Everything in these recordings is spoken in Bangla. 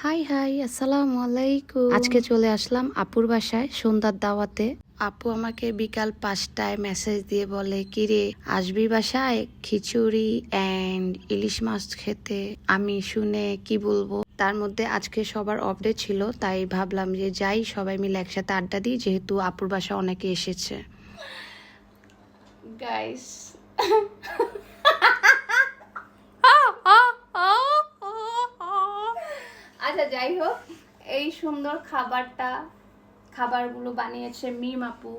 হাই হাই, আসসালামু আলাইকুম। আজকে চলে আসলাম আপুর বাসায় সন্ধ্যার দাওয়াতে। আপু আমাকে বিকাল 5টায় মেসেজ দিয়ে বলে, কিরে আসবি বাসায় খিচুড়ি অ্যান্ড ইলিশ মাছ খেতে। আমি শুনে কি বলবো, তার মধ্যে আজকে সবার অফ ডে ছিল, তাই ভাবলাম যে যাই, সবাই মিলে একসাথে আড্ডা দিই, যেহেতু আপুর বাসা অনেকে এসেছে। গাইস আচ্ছা, যাই হোক, এই সুন্দর খাবারগুলো বানিয়েছে মিম আপু।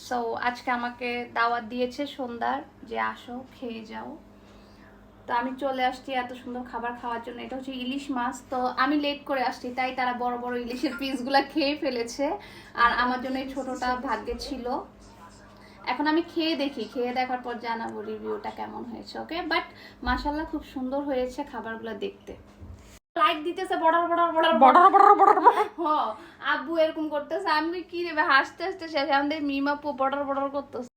সো আজকে আমাকে দাওয়াত দিয়েছে সন্ধ্যার, যে আসো খেয়ে যাও। তো আমি চলে আসছি এত সুন্দর খাবার খাওয়ার জন্য। এটা হচ্ছে ইলিশ মাছ। তো আমি লেট করে আসছি, তাই তারা বড় বড় ইলিশের পিসগুলো খেয়ে ফেলেছে, আর আমার জন্য এই ছোটটা ভাগ্যে ছিল। এখন আমি খেয়ে দেখি, খেয়ে দেখার পর জানাবো রিভিউটা কেমন হয়েছে। ওকে, বাট মাশাআল্লাহ খুব সুন্দর হয়েছে খাবারগুলো দেখতে। লাইক দিতেছে বড়র বড়র বড়র বড়র বড়র বড়র। হ্যাঁ, আব্বু এরকম করতেছে, আমি কি রে হাসতে হাসতে শেষ। আমাদের মিমা পু বড়র বড়র করতেছে।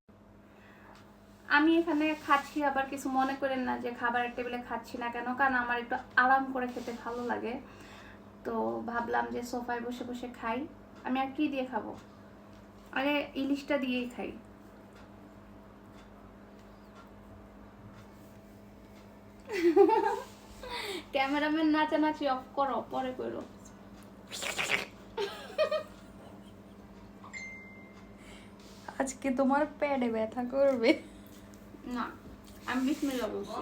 আমি এখানে খাচ্ছি, আবার কিছু মনে করেন না যে খাবারের টেবিলে খাচ্ছি না কেন, কারণ আমার একটু আরাম করে খেতে ভালো লাগে। তো ভাবলাম যে সোফায় বসে বসে খাই। আমি আর কি দিয়ে খাবো, আরে ইলিশটা দিয়েই খাই। ক্যামেরাম্যান নাচানাচি অফ করো, পরে করো। আজকে তোমার পেটে ব্যথা করবে না, আমি বিসমিল্লাহ বলছি।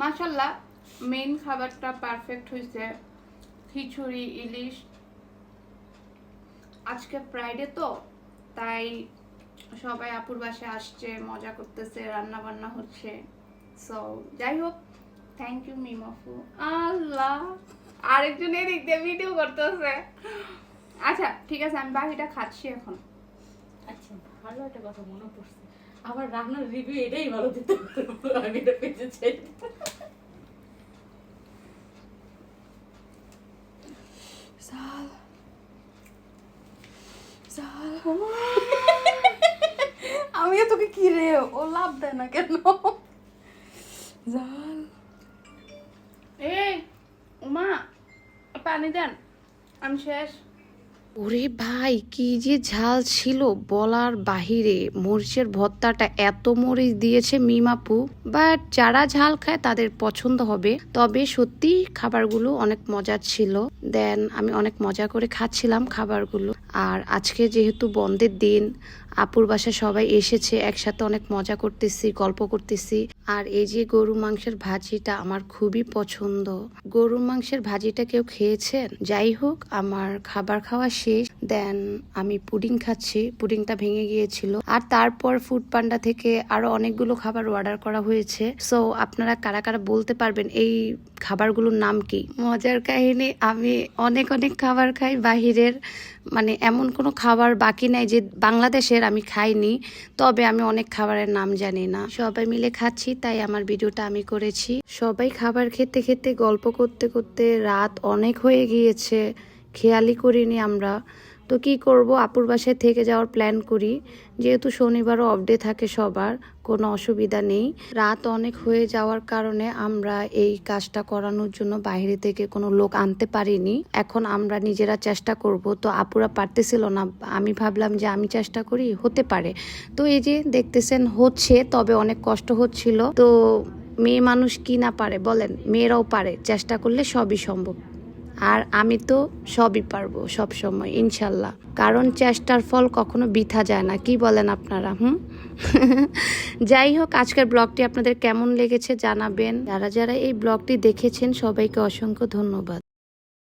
মাশাআল্লাহ মেইন খাবারটা পারফেক্ট হয়েছে। খিচুড়ি, ইলিশ। আজকে ফ্রাইডে তো, তাই সবাই আপুর বাসায় আসছে, মজা করতেছে, রান্না বান্না হচ্ছে। সো যাই হোক, থ্যাংক ইউ মিমাফু। আল্লাহ, আরেকজন এদিক দিয়ে ভিডিও করতেছে। আচ্ছা ঠিক আছে, আমি বাকিটা খাচ্ছি এখন। আচ্ছা, ভালো একটা কথা মনে পড়ছে, আমার রান্নার রিভিউ এটাই ভালো দিতে পারবো, আমি এটা পেয়েছি। সাল সাল আমিও তোকে কি রে, ও লাভ দেয় না কেন? জাল এই উমা, পানি দেন, আমি শেষ। ওরে ভাই, কি যে ঝাল ছিল বলার বাহিরে। মরিচের ভর্তাটা এত মরিচ দিয়েছে মিমাপু, বাট যারা ঝাল খায় তাদের পছন্দ হবে। তবে সত্যি খাবারগুলো অনেক মজার ছিল। দেন আমি অনেক মজা করে খাচ্ছিলাম খাবারগুলো। আর আজকে যেহেতু বন্ধের দিন, আপুর বাসায় সবাই এসেছে, একসাথে অনেক মজা করতেছি, গল্প করতেছি। আর এই যে গরু মাংসের ভাজিটা আমার খুবই পছন্দ। গরু মাংসের ভাজিটা কেউ খেয়েছেন? যাই হোক, আমার খাবার খাওয়া শেষ। দেন আমি পুডিং খাচ্ছি, পুডিংটা ভেঙে গিয়েছিল। আর তারপর ফুড পান্ডা থেকে আরো অনেকগুলো খাবার অর্ডার করা হয়েছে। সো আপনারা কারা কারা বলতে পারবেন এই খাবারগুলোর নাম কি? মজার কাহিনী, আমি অনেক অনেক খাবার খাই বাহিরের, মানে এমন কোনো খাবার বাকি নাই যে বাংলাদেশের আমি খাইনি। তবে আমি অনেক খাবারের নাম জানি না। সবাই মিলে খাচ্ছি, তাই আমার ভিডিওটা আমি করেছি। সবাই খাবার খেতে খেতে গল্প করতে করতে রাত অনেক হয়ে গিয়েছে, খেয়ালই করিনি আমরা। তো কি করব, আপুর বাসায় থেকে যাওয়ার প্ল্যান করি, যেহেতু শনিবারও অফ ডে থাকে সবার, কোনো অসুবিধা নেই। রাত অনেক হয়ে যাওয়ার কারণে আমরা এই কাজটা করানোর জন্য বাইরে থেকে কোনো লোক আনতে পারিনি। এখন আমরা নিজেরা চেষ্টা করব। তো আপুরা পারতেছিল না, আমি ভাবলাম যে আমি চেষ্টা করি, হতে পারে। তো এই যে দেখতেছেন হচ্ছে, তবে অনেক কষ্ট হচ্ছিল। তো মেয়ে মানুষ কি না পারে বলেন, মেয়েরাও পারে, চেষ্টা করলে সবই সম্ভব। আর আমি তো সবই পারবো সব সময়, ইনশাল্লাহ। কারণ চেষ্টার ফল কখনো বৃথা যায় না, কি বলেন আপনারা? যাই হোক, আজকের ব্লগটি আপনাদের কেমন লেগেছে জানাবেন। যারা যারা এই ব্লগটি দেখেছেন সবাইকে অসংখ্য ধন্যবাদ।